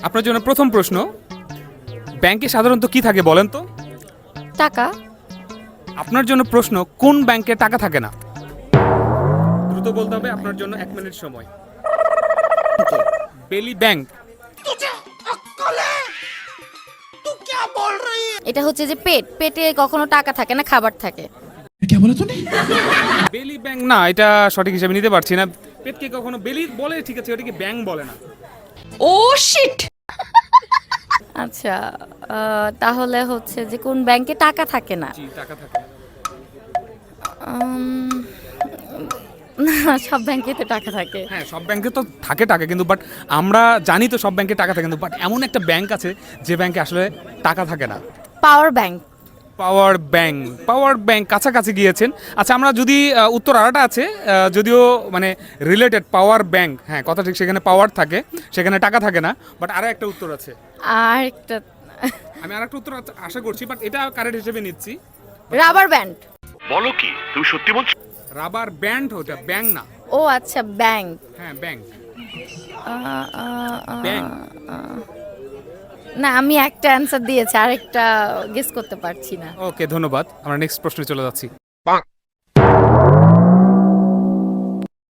আপনার জন্য প্রথম প্রশ্ন, ব্যাংকে সাধারণত কি থাকে বলেন তো? টাকা। আপনার জন্য প্রশ্ন, কোন ব্যাংকে টাকা থাকে না? দ্রুত বলতে হবে, আপনার জন্য 1 মিনিট সময়। বেলি ব্যাংক। এটা হচ্ছে যে পেটে কখনো টাকা থাকে না, খাবার থাকে। বেলি ব্যাংক না, এটা সঠিক হিসেবে নিতে পারছি না। পেটকে কখনো বেলি বলে, ঠিক আছে, ওটাকে ব্যাংক বলে না। ও শিট। আচ্ছা, তাহলে হচ্ছে যে কোন ব্যাংকে টাকা থাকে না? জি, টাকা থাকে। উম, না, সব ব্যাংকে তো টাকা থাকে। হ্যাঁ, সব ব্যাংকে তো থাকে টাকা, কিন্তু বাট আমরা জানি তো সব ব্যাংকে টাকা থাকে, কিন্তু বাট এমন একটা ব্যাংক আছে যে ব্যাংকে আসলে টাকা থাকে না। Power bank. Power bank. Power bank, কাছাকাছি গিয়েছেন। আচ্ছা, আমরা যদি উত্তর আরেকটা আছে, যদিও মানে রিলেটেড, পাওয়ার ব্যাংক, হ্যাঁ কথা ঠিক, সেখানে পাওয়ার থাকে, সেখানে টাকা থাকে না, বাট আরও একটা উত্তর আছে। আর একটা আমি আরেকটা উত্তর আশা করছি, বাট এটা কারেক্ট হিসেবে নিচ্ছি। Rubber band. বলো কি তুমি সত্যি বলছো? রাবার ব্যান্ড, ওটা ব্যাংক না। ও আচ্ছা, ব্যাংক। হ্যাঁ, ব্যাংক। ব্যাংক। ব্যাংক। না, আমি একটা অ্যান্সার দিয়েছি, আরেকটা গেস করতে পারছি না। ওকে, ধন্যবাদ। আমরা নেক্সট প্রশ্নে চলে যাচ্ছি।